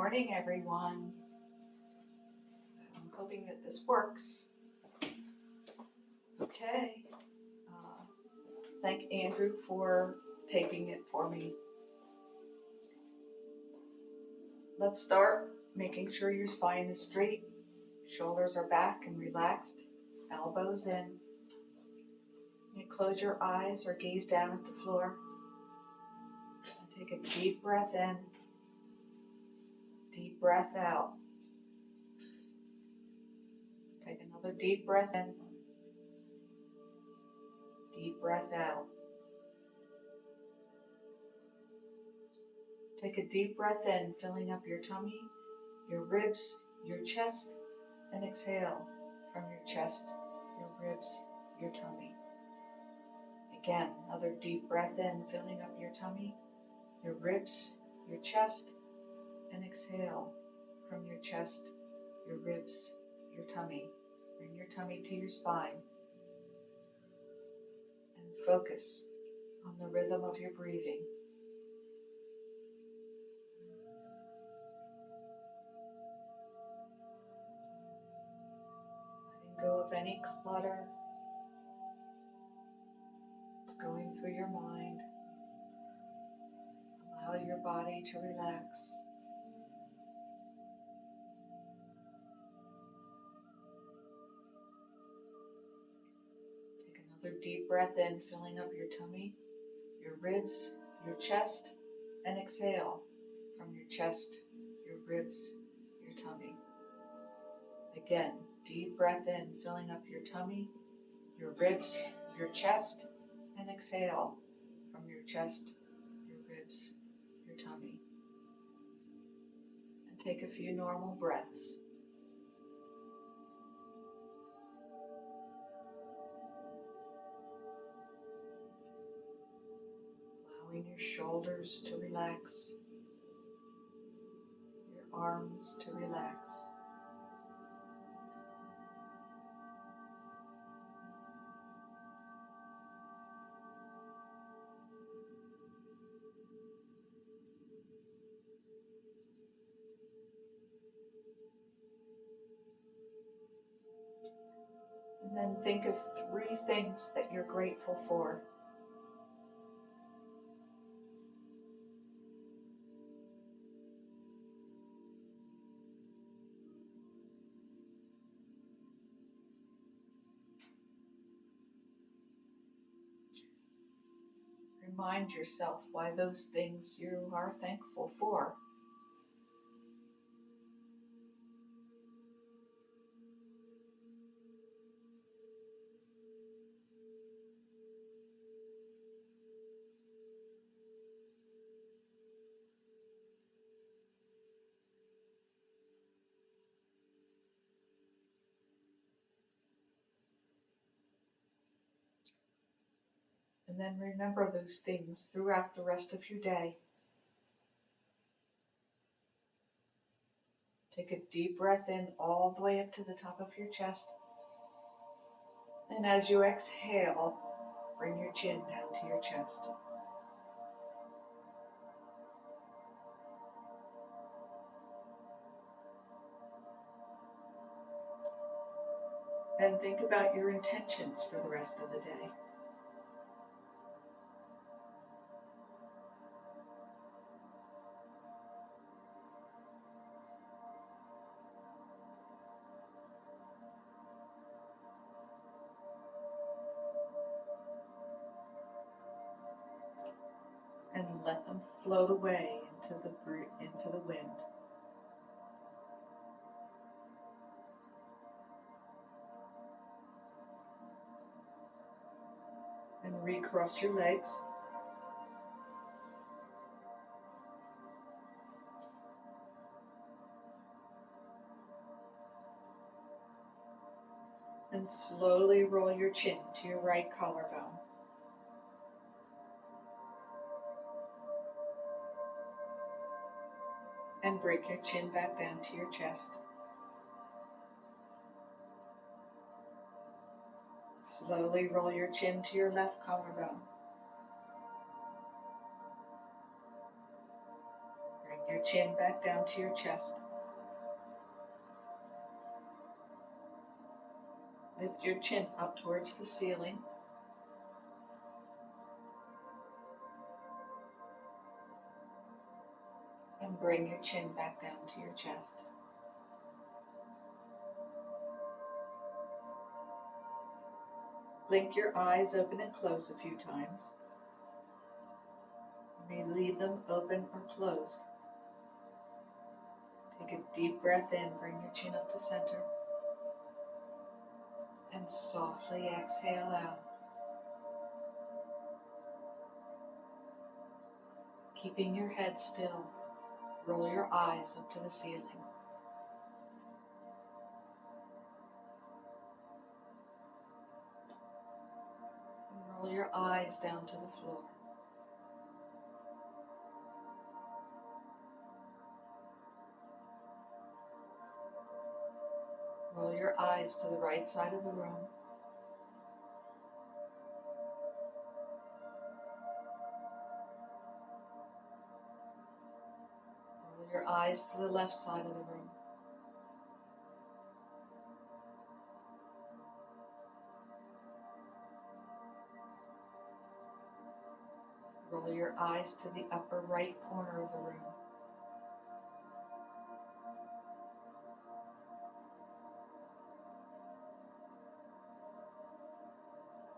morning, everyone. I'm hoping that this works. Okay. Thank Andrew for taping it for me. Let's start making sure your spine is straight, shoulders are back and relaxed, elbows in. You close your eyes or gaze down at the floor. And take a deep breath in, deep breath out. Take another deep breath in, deep breath out. Take a deep breath in, filling up your tummy, your ribs, your chest, and exhale from your chest, your ribs, your tummy. Again, another deep breath in, filling up your tummy, your ribs, your chest, and exhale from your chest, your ribs, your tummy. Bring your tummy to your spine and focus on the rhythm of your breathing. Letting go of any clutter that's going through your mind. Allow your body to relax. Take another deep breath in, filling up your tummy, your ribs, your chest, and exhale from your chest, your ribs, your tummy. Again, deep breath in, filling up your tummy, your ribs, your chest, and exhale from your chest, your ribs, your tummy. And take a few normal breaths. Allowing your shoulders to relax, your arms to relax. And then think of 3 things that you're grateful for. Remind yourself why those things you are thankful for. And then remember those things throughout the rest of your day. Take a deep breath in all the way up to the top of your chest. And as you exhale, bring your chin down to your chest. And think about your intentions for the rest of the day. And let them float away into the wind. And recross your legs. And slowly roll your chin to your right collarbone. And bring your chin back down to your chest. Slowly roll your chin to your left collarbone. Bring your chin back down to your chest. Lift your chin up towards the ceiling. And bring your chin back down to your chest. Blink your eyes open and close a few times. You may leave them open or closed. Take a deep breath in, bring your chin up to center. And softly exhale out. Keeping your head still, roll your eyes up to the ceiling. And roll your eyes down to the floor. Roll your eyes to the right side of the room. Roll your eyes to the left side of the room. Roll your eyes to the upper right corner of the room.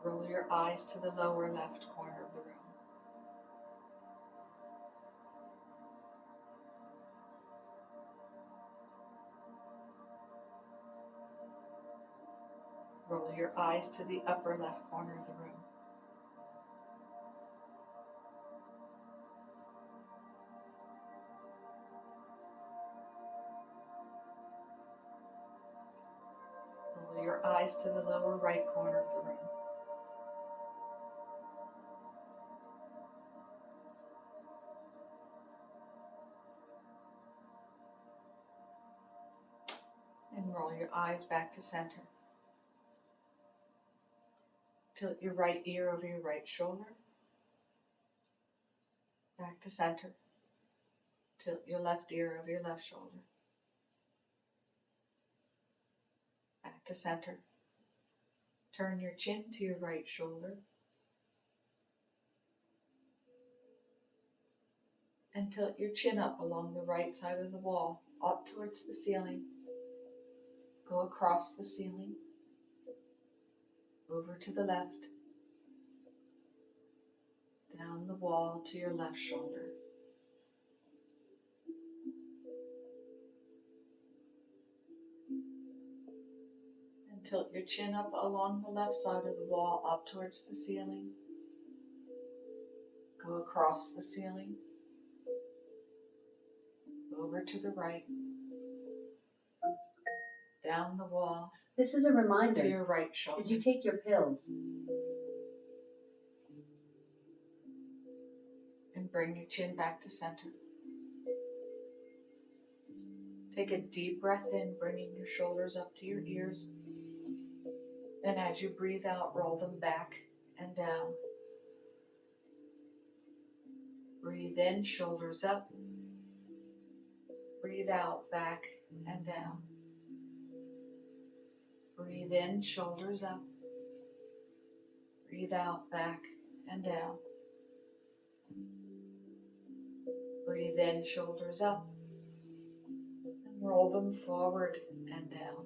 Roll your eyes to the lower left corner of the room. Roll your eyes to the upper left corner of the room. Roll your eyes to the lower right corner of the room. And roll your eyes back to center. Tilt your right ear over your right shoulder. Back to center. Tilt your left ear over your left shoulder. Back to center. Turn your chin to your right shoulder. And tilt your chin up along the right side of the wall, up towards the ceiling. Go across the ceiling, over to the left, down the wall to your left shoulder. And tilt your chin up along the left side of the wall, up towards the ceiling. Go across the ceiling, over to the right, down the wall. This is a reminder. To your right shoulder. Did you take your pills? And bring your chin back to center. Take a deep breath in, bringing your shoulders up to your ears. And as you breathe out, roll them back and down. Breathe in, shoulders up. Breathe out, back and down. Breathe in, shoulders up. Breathe out, back and down. Breathe in, shoulders up. And roll them forward and down.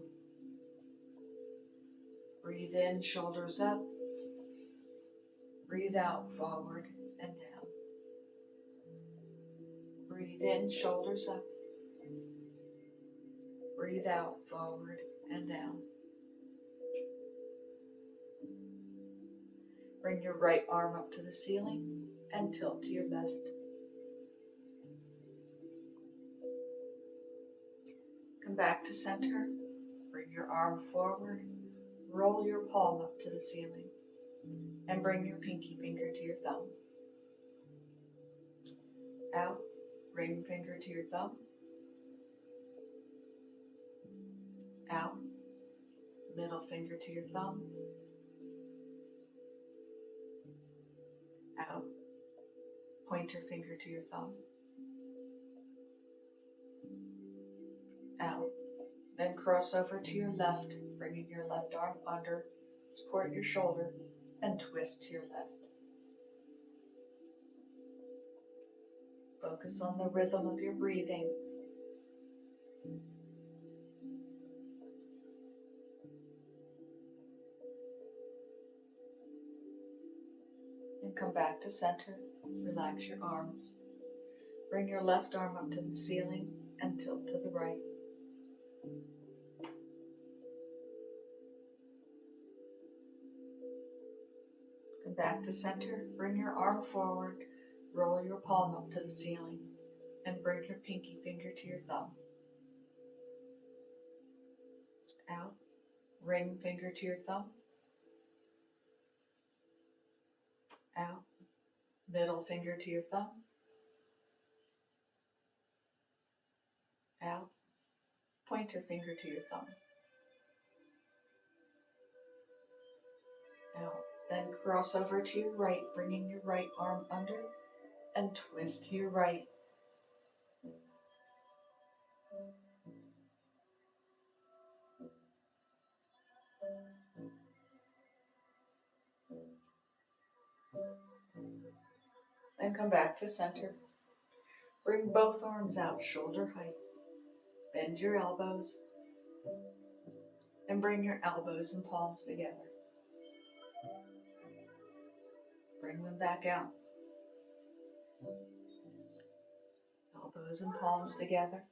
Breathe in, shoulders up. Breathe out, forward and down. Breathe in, shoulders up. Breathe out, forward and down. Bring your right arm up to the ceiling and tilt to your left. Come back to center. Bring your arm forward. Roll your palm up to the ceiling and bring your pinky finger to your thumb. Out, ring finger to your thumb. Out, middle finger to your thumb. Out, pointer finger to your thumb. cross over to your left, bringing your left arm under, support your shoulder, and twist to your left. Focus on the rhythm of your breathing. And come back to center. Relax your arms. Bring your left arm up to the ceiling and tilt to the right. Come back to center. Bring your arm forward. Roll your palm up to the ceiling and bring your pinky finger to your thumb. Out. Ring finger to your thumb. Out. Middle finger to your thumb. Out. Pointer finger to your thumb. Out. Then cross over to your right, bringing your right arm under and twist to your right. Then come back to center. Bring both arms out shoulder height. Bend your elbows and bring your elbows and palms together. Bring them back out. Elbows and palms together.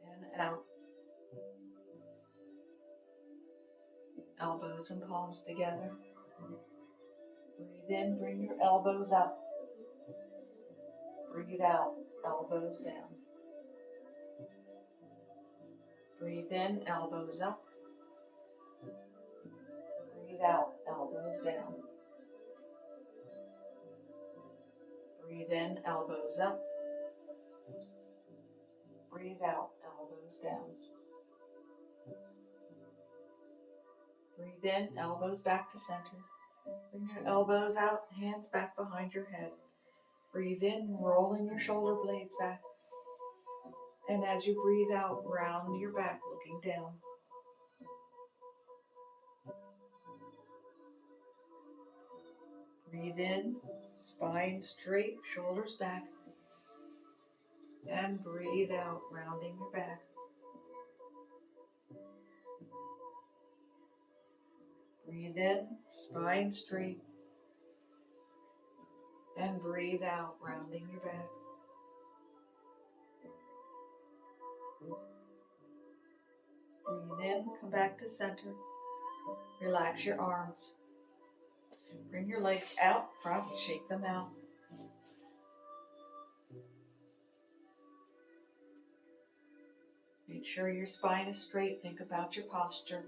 And out. Elbows and palms together. Breathe in, bring your elbows up. Breathe out, elbows down. Breathe in, elbows up. Breathe out, elbows down. Breathe in, elbows up. Breathe out, elbows down. Breathe in, elbows back to center. Bring your elbows out, hands back behind your head. Breathe in, rolling your shoulder blades back. And as you breathe out, round your back, looking down. Breathe in, spine straight, shoulders back. And breathe out, rounding your back. Breathe in, spine straight. And breathe out, rounding your back. Breathe in, come back to center. Relax your arms. Bring your legs out front, shake them out. Make sure your spine is straight. Think about your posture.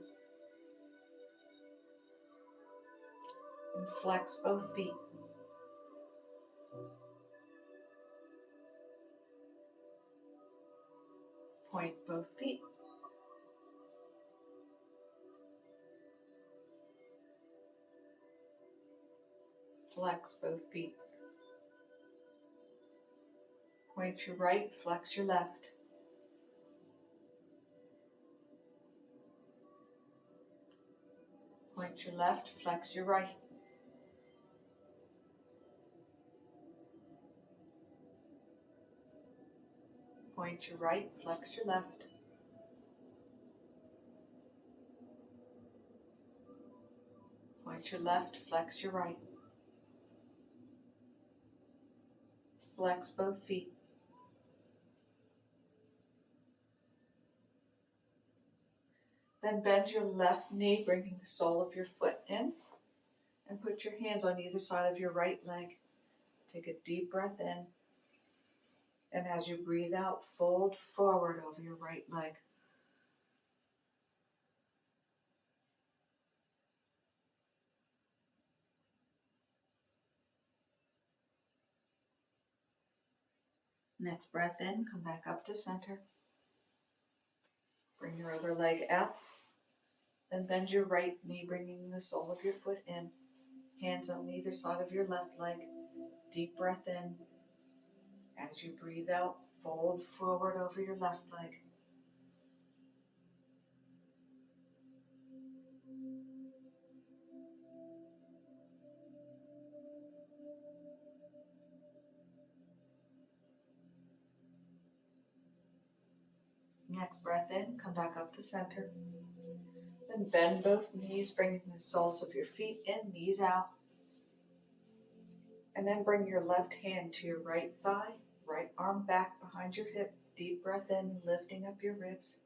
And flex both feet. Point both feet. Flex both feet. Point your right, flex your left. Point your left, flex your right. Point your right, flex your left. Point your left, flex your right. Flex both feet. Then bend your left knee, bringing the sole of your foot in. And put your hands on either side of your right leg. Take a deep breath in. And as you breathe out, fold forward over your right leg. Next breath in, come back up to center. Bring your other leg out. Then bend your right knee, bringing the sole of your foot in. Hands on either side of your left leg. Deep breath in. As you breathe out, fold forward over your left leg. Next breath in, come back up to center. Then bend both knees, bringing the soles of your feet in, knees out. And then bring your left hand to your right thigh, right arm back behind your hip. Deep breath in, lifting up your ribs.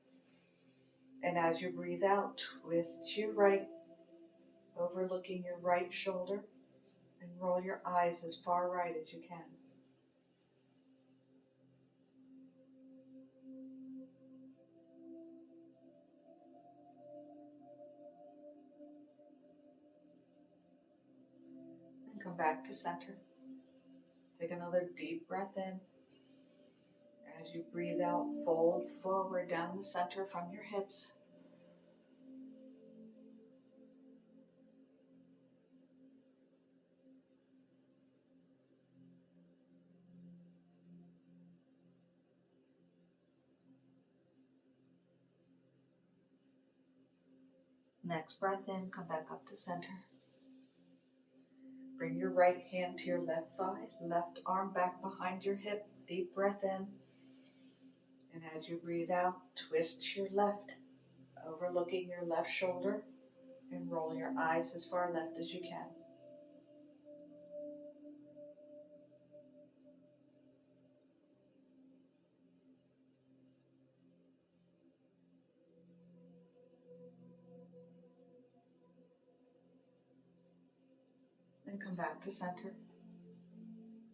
And as you breathe out, twist to your right, overlooking your right shoulder, and roll your eyes as far right as you can. And come back to center. Take another deep breath in. As you breathe out, fold forward down the center from your hips. Next breath in, come back up to center. Bring your right hand to your left thigh, left arm back behind your hip. Deep breath in. And as you breathe out, twist to your left, overlooking your left shoulder, and roll your eyes as far left as you can. And come back to center.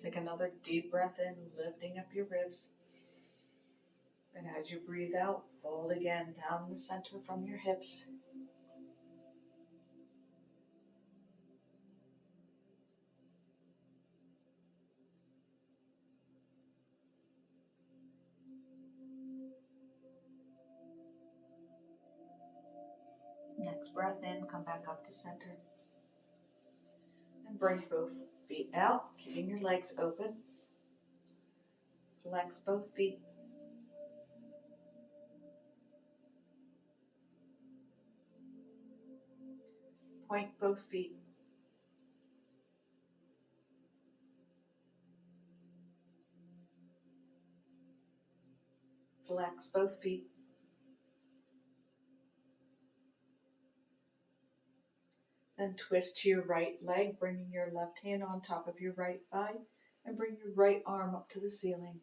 Take another deep breath in, lifting up your ribs. And as you breathe out, fold again down the center from your hips. Next breath in, come back up to center. And bring both feet out, keeping your legs open. Flex both feet. Point both feet. Flex both feet. Then twist to your right leg, bringing your left hand on top of your right thigh, and bring your right arm up to the ceiling.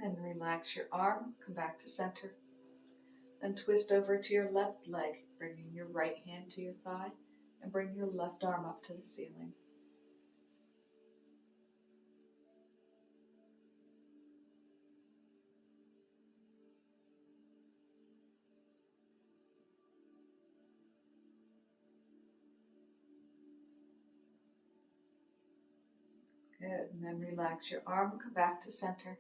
Then relax your arm, come back to center. Then twist over to your left leg, bringing your right hand to your thigh, and bring your left arm up to the ceiling. Good, and then relax your arm, come back to center.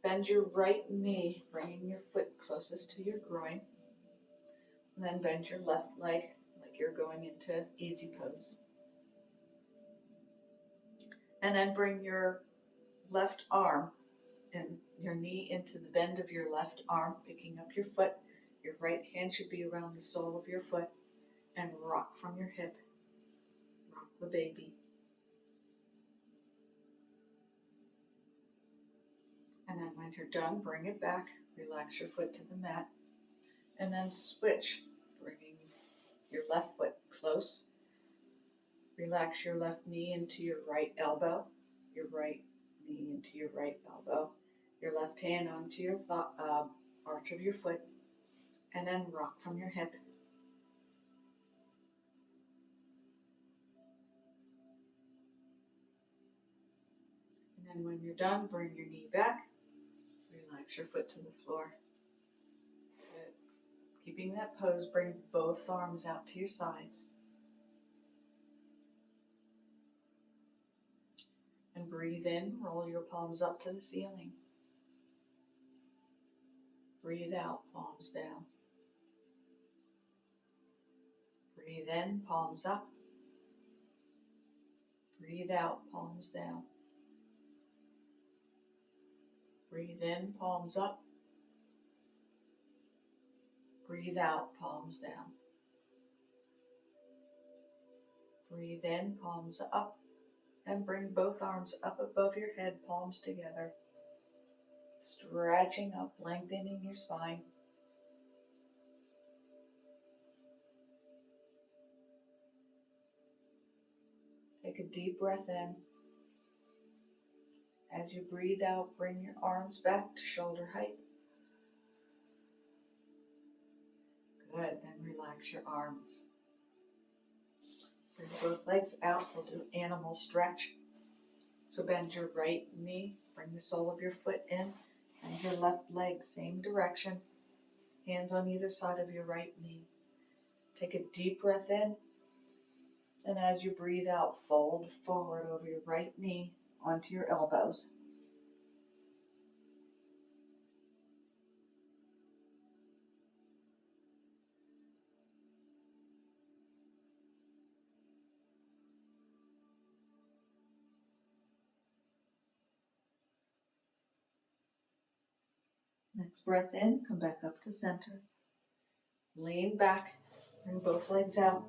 Bend your right knee, bringing your foot closest to your groin. And then bend your left leg like you're going into easy pose. And then bring your left arm and your knee into the bend of your left arm, picking up your foot. Your right hand should be around the sole of your foot, and rock from your hip. Rock the baby. And then when you're done, bring it back. Relax your foot to the mat. And then switch, bringing your left foot close. Relax your left knee into your right elbow. Your right knee into your right elbow. Your left hand onto your arch of your foot. And then rock from your hip. And then when you're done, bring your knee back. Relax your foot to the floor. Good. Keeping that pose, bring both arms out to your sides. And breathe in, roll your palms up to the ceiling. Breathe out, palms down. Breathe in, palms up. Breathe out, palms down. Breathe in, palms up. Breathe out, palms down. Breathe in, palms up, and bring both arms up above your head, palms together. Stretching up, lengthening your spine. Take a deep breath in. As you breathe out, bring your arms back to shoulder height. Good, then relax your arms. Bring both legs out, we'll do animal stretch. So bend your right knee, bring the sole of your foot in, and your left leg, same direction. Hands on either side of your right knee. Take a deep breath in, and as you breathe out, fold forward over your right knee onto your elbows. Next breath in, come back up to center. Lean back, bring both legs out.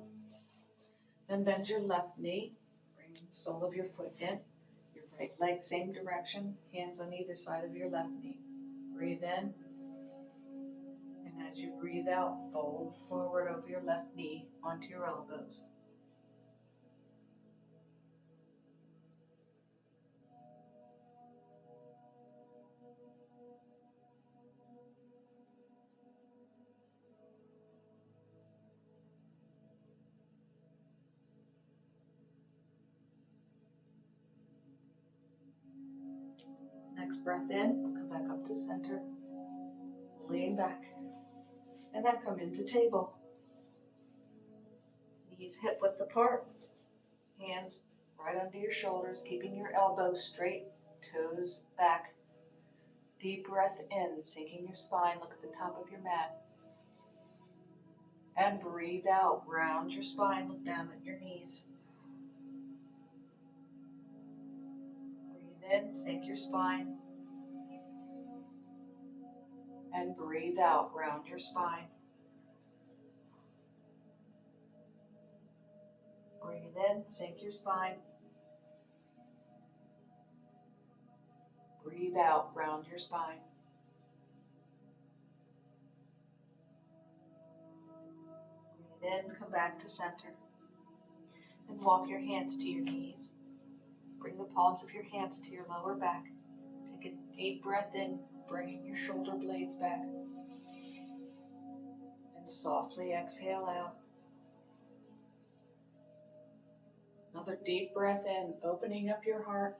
Then bend your left knee, bring the sole of your foot in. Your right leg, same direction, hands on either side of your left knee. Breathe in, and as you breathe out, fold forward over your left knee onto your elbows. Next breath in, come back up to center. Lean back, and then come into table. Knees hip width apart, hands right under your shoulders, keeping your elbows straight, toes back. Deep breath in, sinking your spine, look at the top of your mat. And breathe out, round your spine, look down at your knees. Breathe in, sink your spine. And breathe out, round your spine. Breathe in, sink your spine. Breathe out, round your spine. Breathe in, come back to center. And walk your hands to your knees. Bring the palms of your hands to your lower back. Take a deep breath in, bringing your shoulder blades back. And softly exhale out. Another deep breath in, opening up your heart.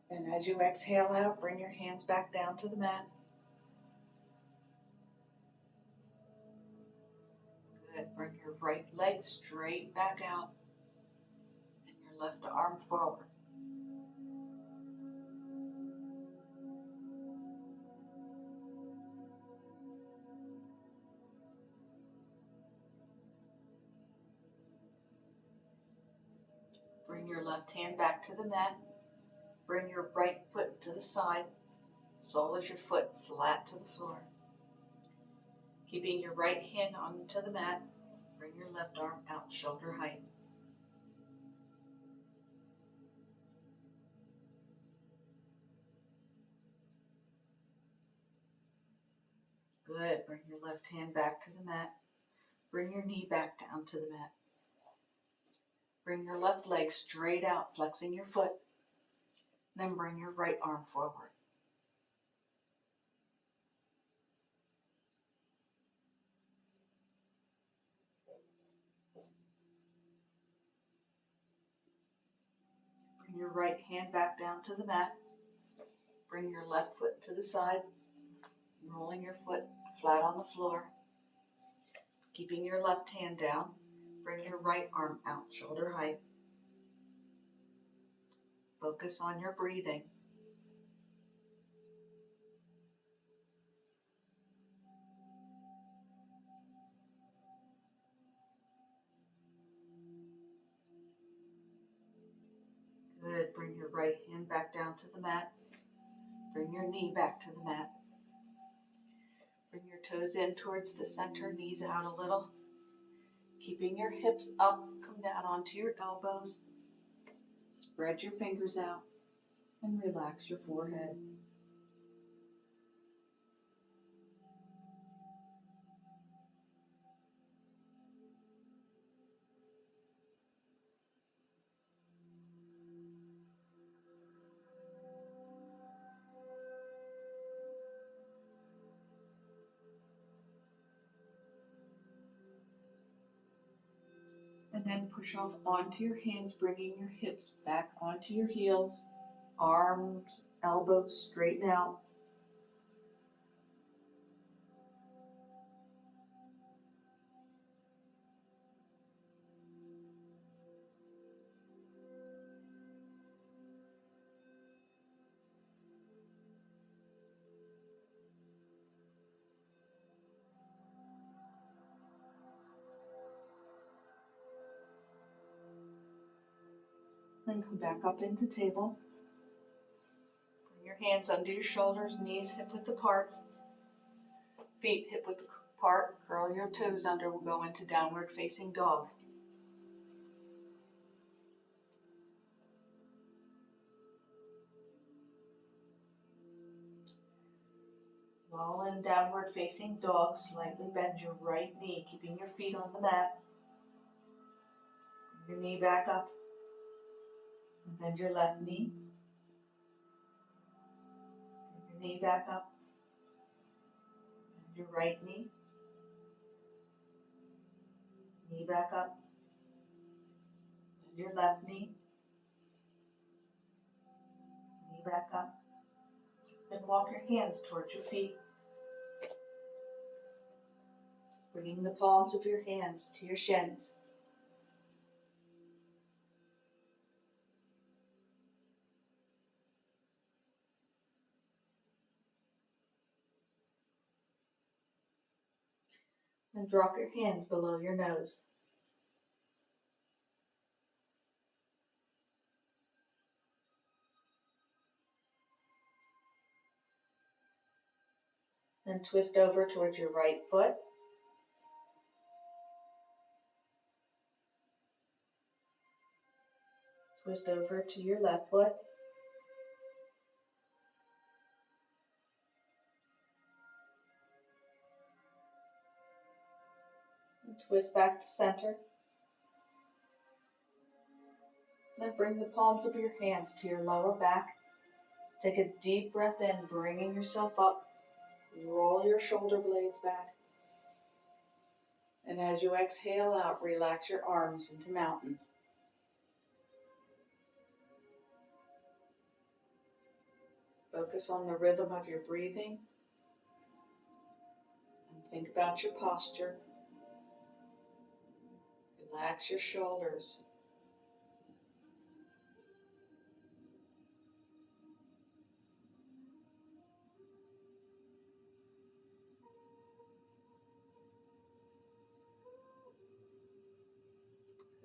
And as you exhale out, bring your hands back down to the mat. Good. Bring your right leg straight back out and your left arm forward. Bring your left hand back to the mat. Bring your right foot to the side. Sole of your foot flat to the floor. Keeping your right hand onto the mat, bring your left arm out shoulder height. Good. Bring your left hand back to the mat. Bring your knee back down to the mat. Bring your left leg straight out, flexing your foot. Then bring your right arm forward. Bring your right hand back down to the mat. Bring your left foot to the side, rolling your foot flat on the floor. Keeping your left hand down, bring your right arm out shoulder height. Focus on your breathing. Good. Bring your right hand back down to the mat. Bring your knee back to the mat. Bring your toes in towards the center, knees out a little. Keeping your hips up, come down onto your elbows. Spread your fingers out and relax your forehead. And then push off onto your hands, bringing your hips back onto your heels. Arms, elbows straighten out. Then come back up into table. Bring your hands under your shoulders, knees hip width apart. Feet hip width apart. Curl your toes under. We'll go into downward facing dog. While in downward facing dog, slightly bend your right knee, keeping your feet on the mat. Bring your knee back up. And bend your left knee. Bring your knee back up. Bend your right knee. Knee back up. Bend your left knee. Knee back up. Then walk your hands towards your feet. Bringing the palms of your hands to your shins. And drop your hands below your nose. Then twist over towards your right foot. Twist over to your left foot. And twist back to center. Then bring the palms of your hands to your lower back. Take a deep breath in, bringing yourself up. Roll your shoulder blades back. And as you exhale out, relax your arms into mountain. Focus on the rhythm of your breathing. And think about your posture. Relax your shoulders.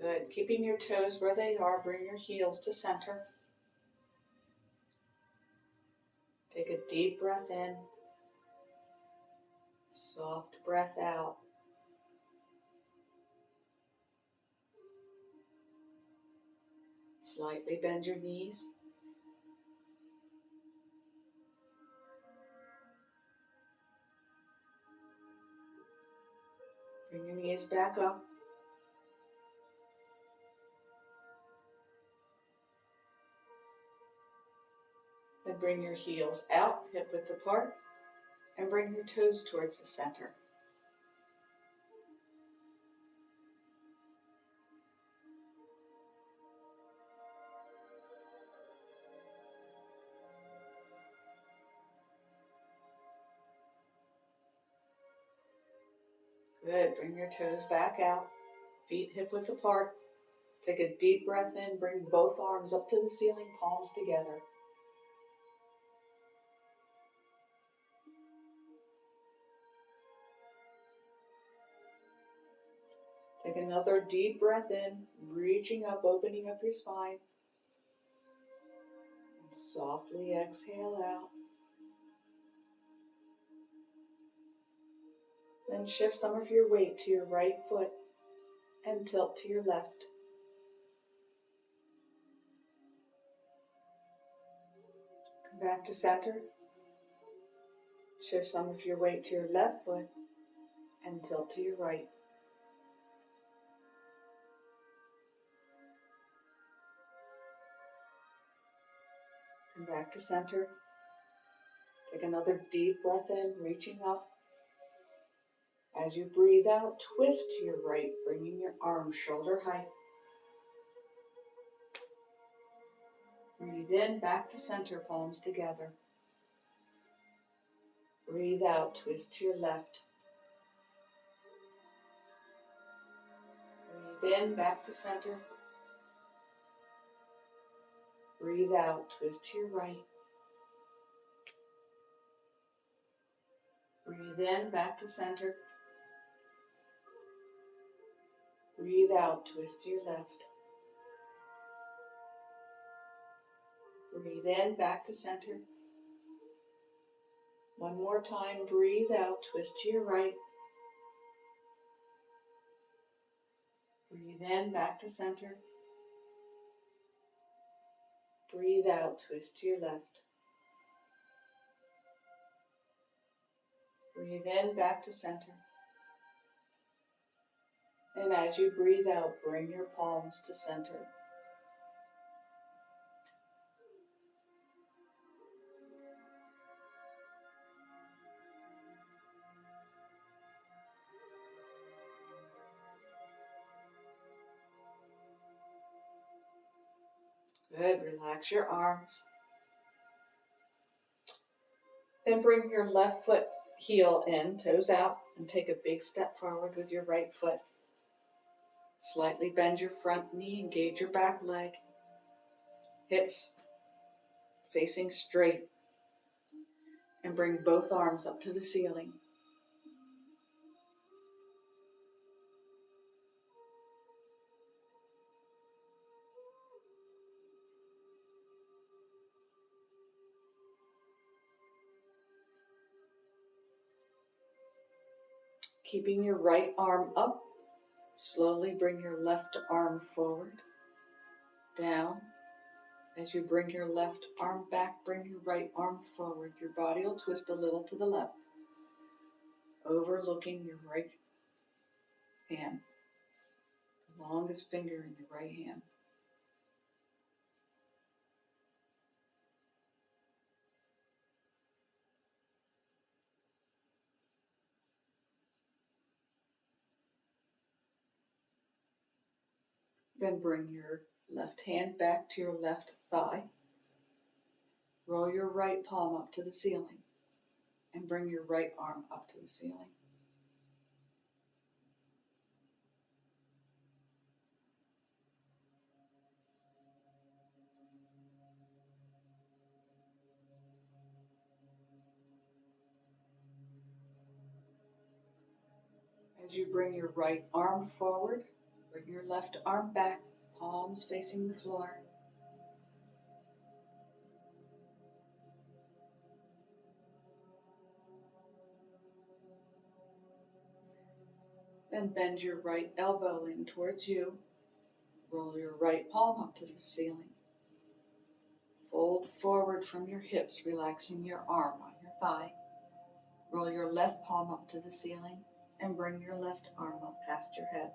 Good. Keeping your toes where they are, bring your heels to center. Take a deep breath in. Soft breath out. Slightly bend your knees. Bring your knees back up. Then bring your heels out, hip width apart, and bring your toes towards the center. Good. Bring your toes back out, feet hip width apart. Take a deep breath in, bring both arms up to the ceiling, palms together. Take another deep breath in, reaching up, opening up your spine. And softly exhale out. Then shift some of your weight to your right foot and tilt to your left. Come back to center. Shift some of your weight to your left foot and tilt to your right. Come back to center. Take another deep breath in, reaching up. As you breathe out, twist to your right, bringing your arms shoulder height. Breathe in, back to center, palms together. Breathe out, twist to your left. Breathe in, back to center. Breathe out, twist to your right. Breathe in, back to center. Breathe out, twist to your left. Breathe in, back to center. One more time, breathe out, twist to your right. Breathe in, back to center. Breathe out, twist to your left. Breathe in, back to center. And as you breathe out, bring your palms to center. Good, relax your arms. Then bring your left foot heel in, toes out, and take a big step forward with your right foot. Slightly bend your front knee, engage your back leg. Hips facing straight. And bring both arms up to the ceiling. Keeping your right arm up, slowly bring your left arm forward, down. As you bring your left arm back, bring your right arm forward. Your body will twist a little to the left, overlooking your right hand, the longest finger in your right hand. Then bring your left hand back to your left thigh. Roll your right palm up to the ceiling and bring your right arm up to the ceiling. As you bring your right arm forward, bring your left arm back, palms facing the floor. Then bend your right elbow in towards you. Roll your right palm up to the ceiling. Fold forward from your hips, relaxing your arm on your thigh. Roll your left palm up to the ceiling and bring your left arm up past your head.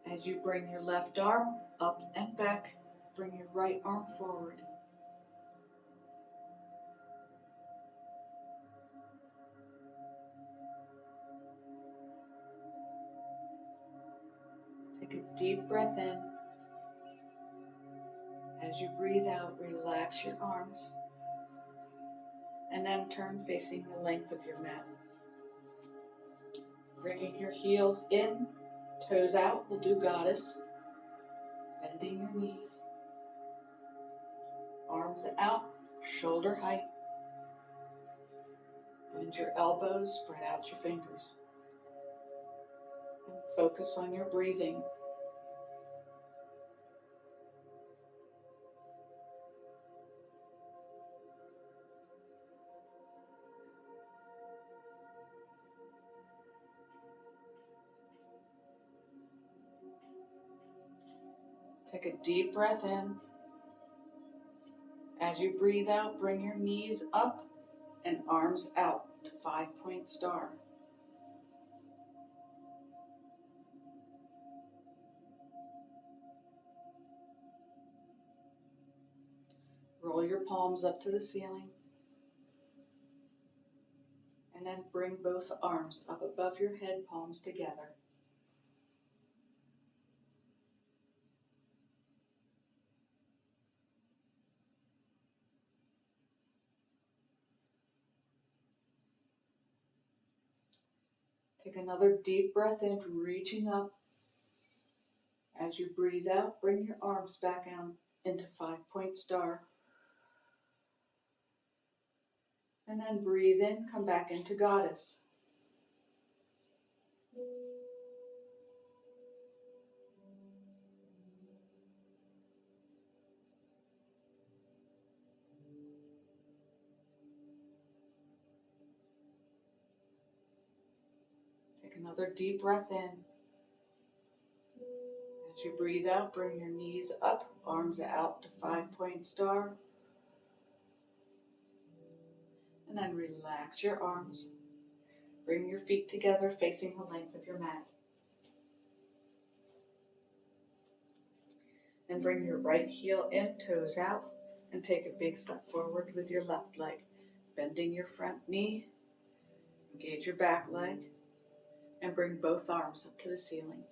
As you bring your left arm up and back, bring your right arm forward. Take a deep breath in. As you breathe out, relax your arms and then turn facing the length of your mat. Bringing your heels in, toes out, we'll do goddess. Bending your knees, arms out, shoulder height. Bend your elbows, spread out your fingers. And focus on your breathing. Take a deep breath in. As you breathe out, bring your knees up and arms out to 5-point star. Roll your palms up to the ceiling. And then bring both arms up above your head, palms together. Take another deep breath in, reaching up. As you breathe out, bring your arms back out into 5-point star. And then breathe in, come back into goddess. Take another deep breath in. As you breathe out, bring your knees up, arms out to 5-point star. And then relax your arms. Bring your feet together, facing the length of your mat. And bring your right heel in, toes out, and take a big step forward with your left leg. Bending your front knee, engage your back leg, and bring both arms up to the ceiling.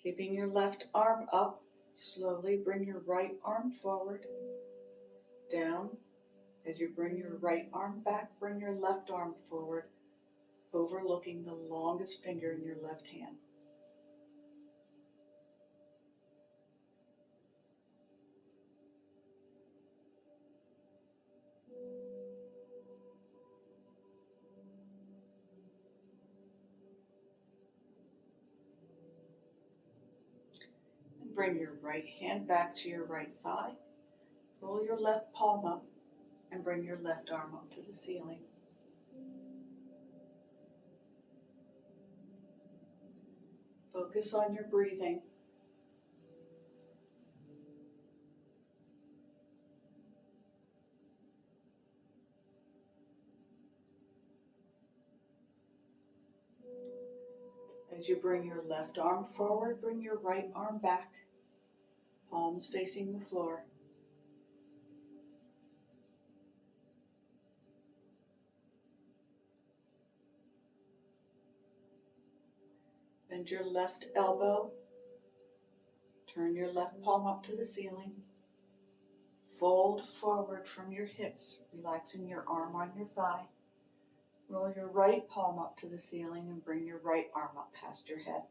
Keeping your left arm up, slowly bring your right arm forward, down. As you bring your right arm back, bring your left arm forward, overlooking the longest finger in your left hand. And bring your right hand back to your right thigh. Roll your left palm up and bring your left arm up to the ceiling. Focus on your breathing. As you bring your left arm forward, bring your right arm back, palms facing the floor. Bend your left elbow, turn your left palm up to the ceiling. Fold forward from your hips, relaxing your arm on your thigh. Roll your right palm up to the ceiling and bring your right arm up past your head.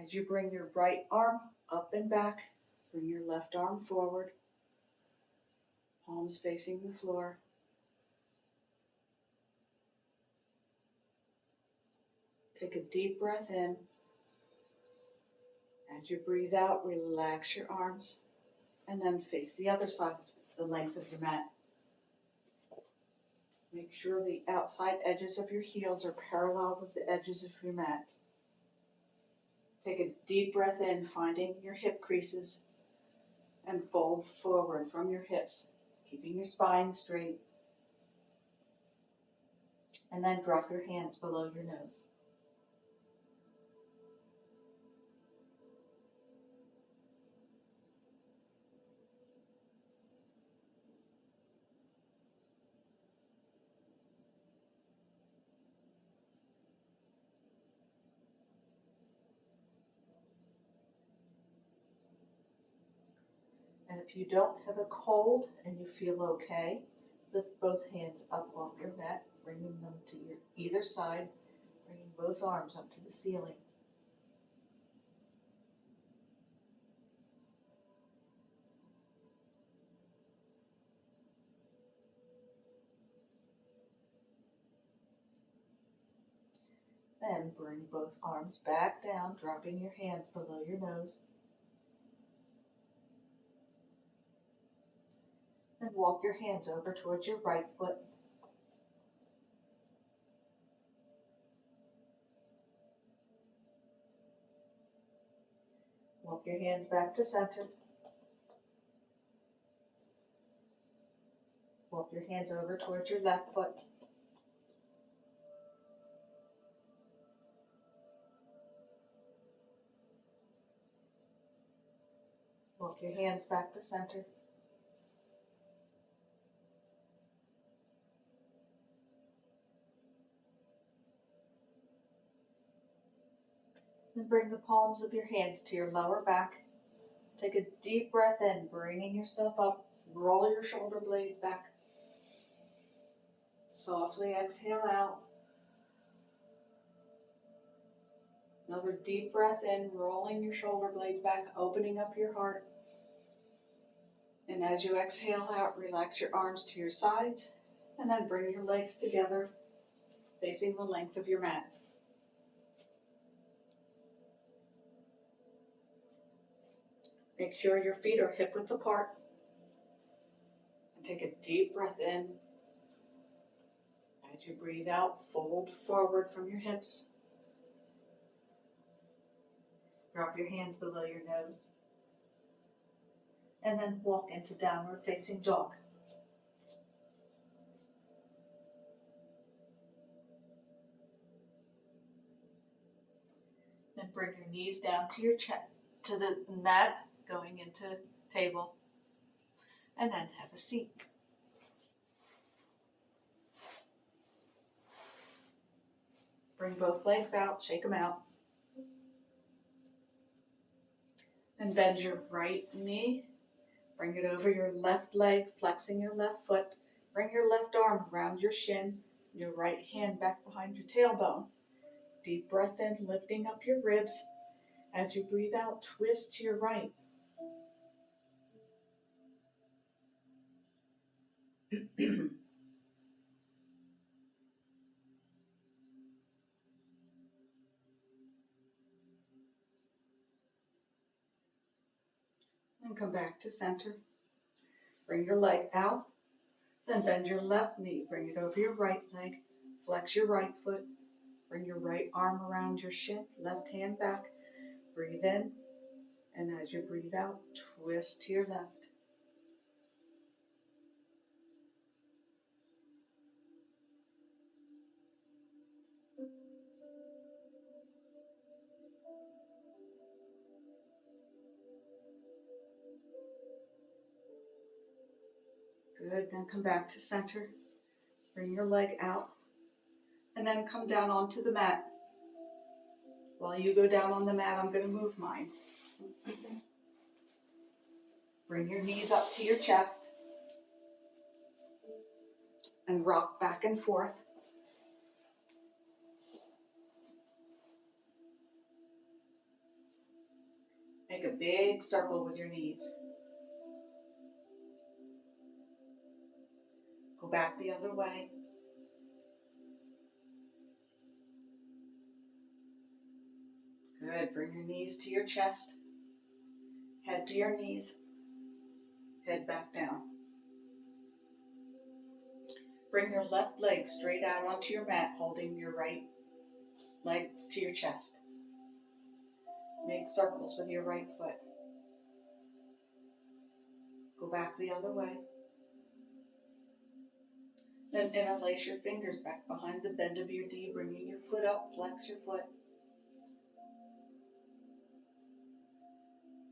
As you bring your right arm up and back, bring your left arm forward, palms facing the floor. Take a deep breath in. As you breathe out, relax your arms. And then face the other side, the length of your mat. Make sure the outside edges of your heels are parallel with the edges of your mat. Take a deep breath in, finding your hip creases, and fold forward from your hips, keeping your spine straight. And then drop your hands below your nose. And if you don't have a cold and you feel okay, lift both hands up off your mat, bringing them to your either side, bringing both arms up to the ceiling. Then bring both arms back down, dropping your hands below your nose. And walk your hands over towards your right foot. Walk your hands back to center. Walk your hands over towards your left foot. Walk your hands back to center. And bring the palms of your hands to your lower back. Take a deep breath in, bringing yourself up. Roll your shoulder blades back. Softly exhale out. Another deep breath in, rolling your shoulder blades back, opening up your heart. And as you exhale out, relax your arms to your sides, and then bring your legs together, facing the length of your mat. Make sure your feet are hip width apart. And take a deep breath in. As you breathe out, fold forward from your hips. Drop your hands below your nose. And then walk into downward facing dog. Then bring your knees down to your chest, to the mat, going into table. And then have a seat. Bring both legs out, shake them out. And bend your right knee. Bring it over your left leg, flexing your left foot. Bring your left arm around your shin, your right hand back behind your tailbone. Deep breath in, lifting up your ribs. As you breathe out, twist to your right. And come back to center. Bring your leg out. Then bend your left knee. Bring it over your right leg. Flex your right foot. Bring your right arm around your shin. Left hand back. Breathe in. And as you breathe out, twist to your left. Good. Then come back to center. Bring your leg out. And then come down onto the mat. While you go down on the mat, I'm going to move mine. Bring your knees up to your chest. And rock back and forth. Make a big circle with your knees. Go back the other way. Good. Bring your knees to your chest. Head to your knees. head back down. Bring your left leg straight out onto your mat, holding your right leg to your chest. Make circles with your right foot. Go back the other way. Then interlace your fingers back behind the bend of your knee, bringing your foot up, flex your foot.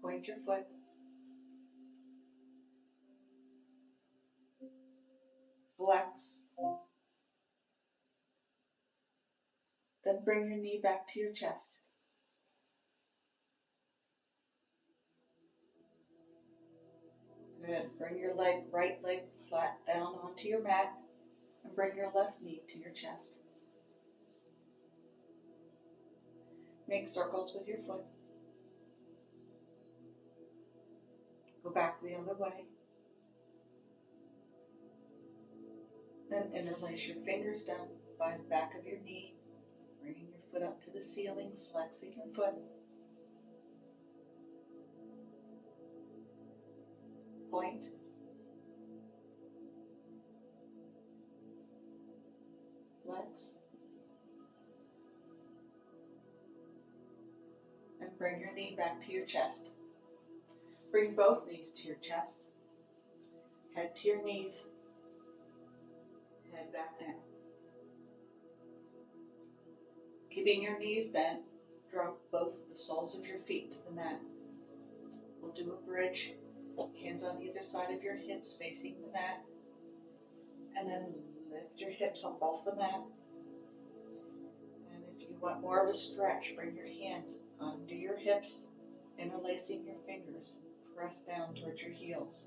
Point your foot. Flex. Then bring your knee back to your chest. Good. Bring your right leg flat down onto your mat and bring your left knee to your chest. Make circles with your foot. Go back the other way. Then interlace your fingers down by the back of your knee, bringing your foot up to the ceiling, flexing your foot. Point. Flex. And bring your knee back to your chest. Bring both knees to your chest. Head to your knees. Head back down. Keeping your knees bent, drop both the soles of your feet to the mat. We'll do a bridge. Hands on either side of your hips facing the mat. And then lift your hips up off the mat. And if you want more of a stretch, bring your hands under your hips, interlacing your fingers. Press down towards your heels.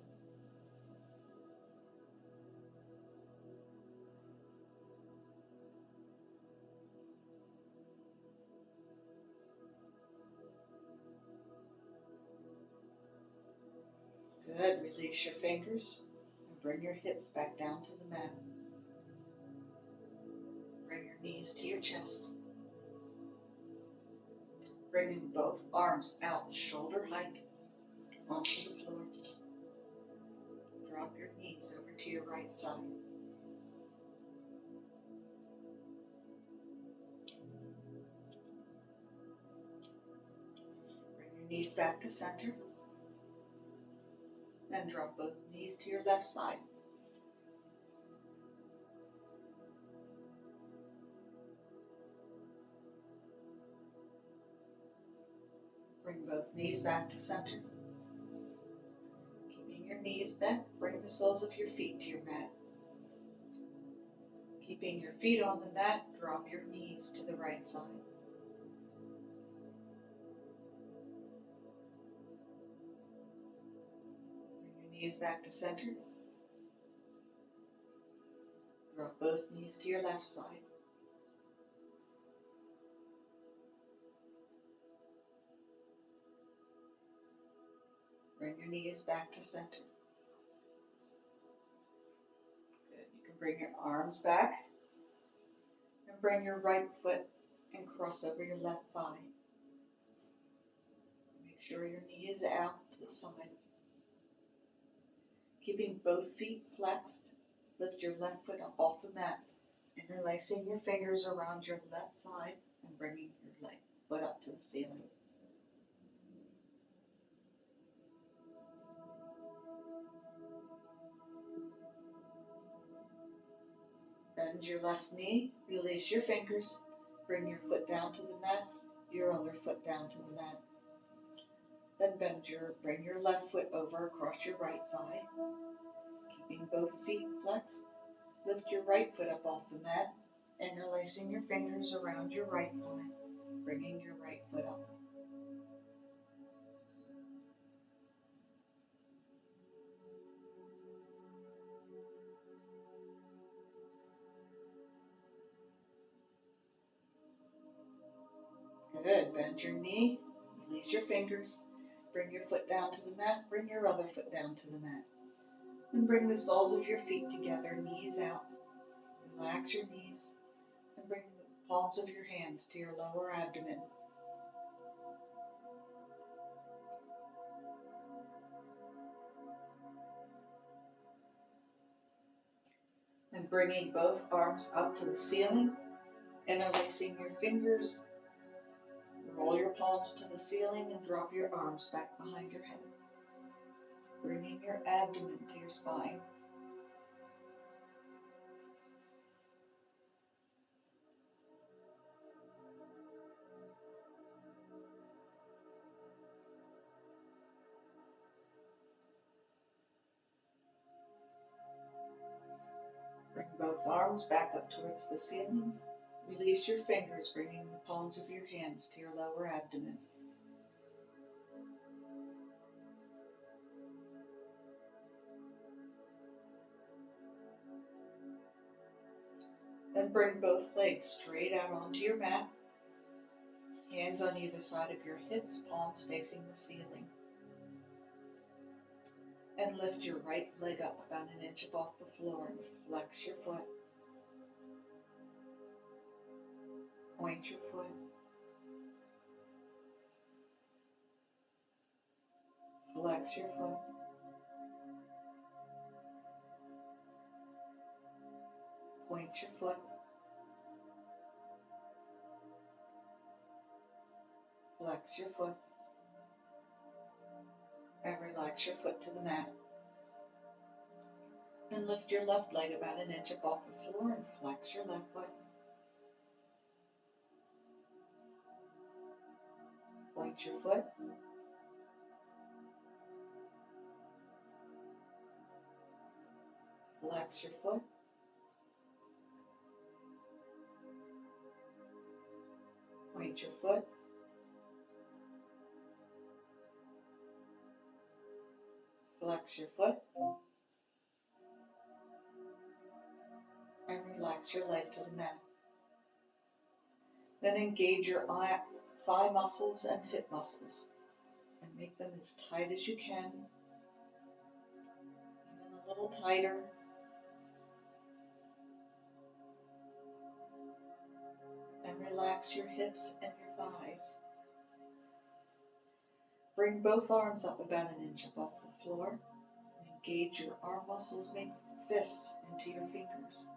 Good. Release your fingers and bring your hips back down to the mat. Bring your knees to your chest. Bringing both arms out shoulder height onto the floor. Drop your knees over to your right side. Bring your knees back to center. Then drop both knees to your left side. Bring both knees back to center. Keeping your knees bent, bring the soles of your feet to your mat. Keeping your feet on the mat, drop your knees to the right side. Bring your knees back to center. Drop both knees to your left side. Bring your knees back to center. Good. You can bring your arms back and bring your right foot and cross over your left thigh. Make sure your knee is out to the side. Keeping both feet flexed, lift your left foot up off the mat, interlacing your fingers around your left thigh and bringing your foot up to the ceiling. Bend your left knee, release your fingers, bring your foot down to the mat, your other foot down to the mat. Then bring your left foot over across your right thigh. Keeping both feet flexed, lift your right foot up off the mat, interlacing your fingers around your right thigh, bringing your right foot up. Good. Bend your knee, release your fingers, bring your foot down to the mat, bring your other foot down to the mat. Then bring the soles of your feet together, knees out. Relax your knees and bring the palms of your hands to your lower abdomen. And bringing both arms up to the ceiling, interlacing your fingers, roll your palms to the ceiling and drop your arms back behind your head. Bringing your abdomen to your spine. Bring both arms back up towards the ceiling. Release your fingers, bringing the palms of your hands to your lower abdomen. Then bring both legs straight out onto your mat. Hands on either side of your hips, palms facing the ceiling. And lift your right leg up about an inch above the floor and flex your foot. Point your foot. Flex your foot. Point your foot. Flex your foot. And relax your foot to the mat. Then lift your left leg about an inch above the floor and flex your left foot. Point your foot. Flex your foot. Point your foot. Flex your foot. And relax your leg to the mat. Then engage your thigh muscles and hip muscles and make them as tight as you can, even a little tighter. And relax your hips and your thighs. Bring both arms up about an inch above the floor. Engage your arm muscles, make fists into your fingers,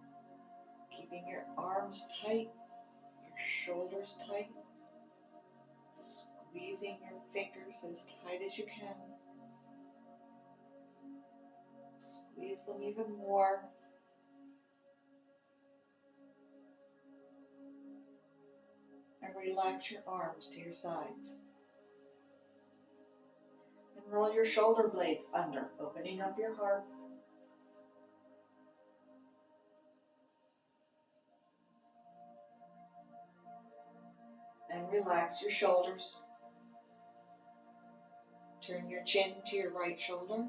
keeping your arms tight, your shoulders tight, squeezing your fingers as tight as you can. Squeeze them even more. And relax your arms to your sides. And roll your shoulder blades under, opening up your heart. And relax your shoulders. Turn your chin to your right shoulder.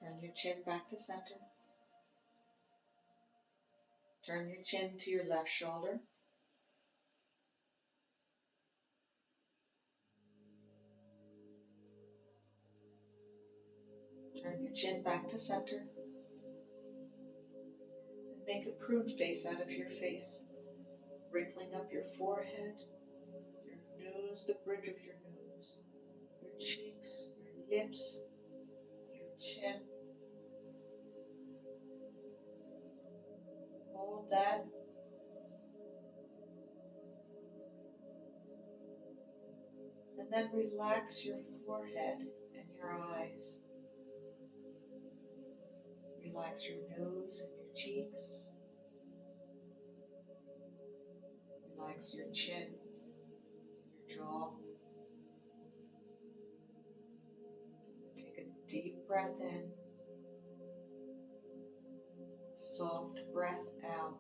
Turn your chin back to center. Turn your chin to your left shoulder. Turn your chin back to center. And make a prune face out of your face, wrinkling up your forehead, your nose, the bridge of your nose, your cheeks, your lips, your chin. Hold that. And then relax your forehead and your eyes. Relax your nose and your cheeks. Relax your chin, your jaw. Take a deep breath in. Soft breath out.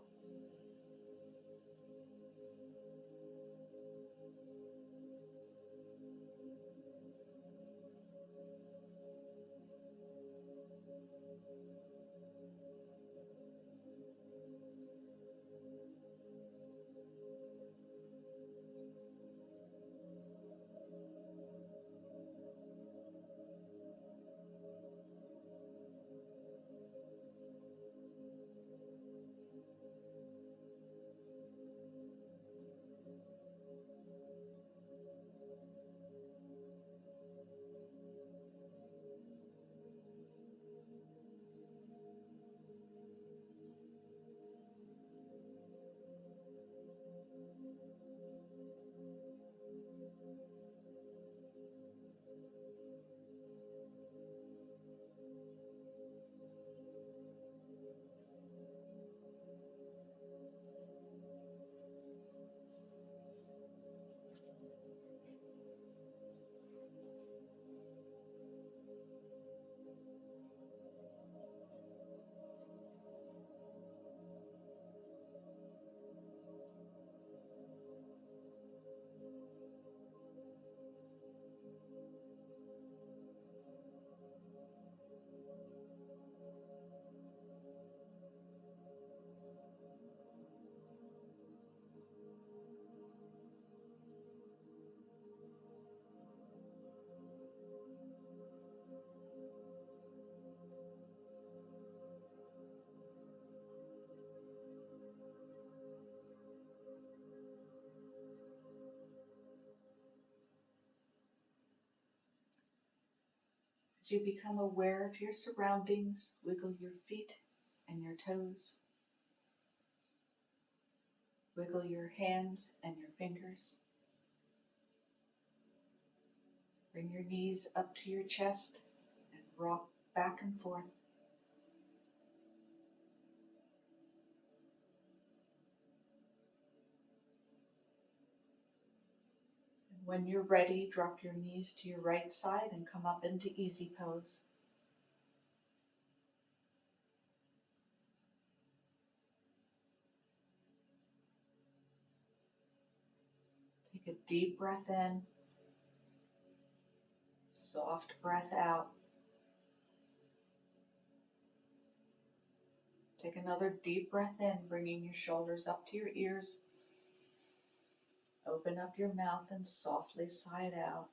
As you become aware of your surroundings, wiggle your feet and your toes. Wiggle your hands and your fingers. Bring your knees up to your chest and rock back and forth. And when you're ready, drop your knees to your right side and come up into easy pose. Take a deep breath in, soft breath out. Take another deep breath in, bringing your shoulders up to your ears. Open up your mouth and softly sigh it out.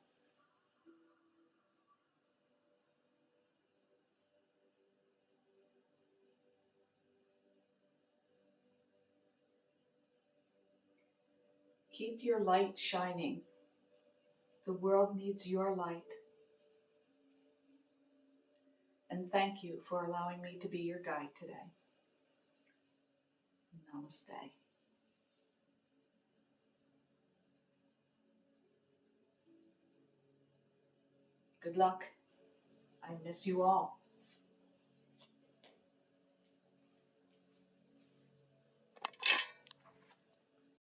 Keep your light shining. The world needs your light. And thank you for allowing me to be your guide today. Namaste. Good luck. I miss you all.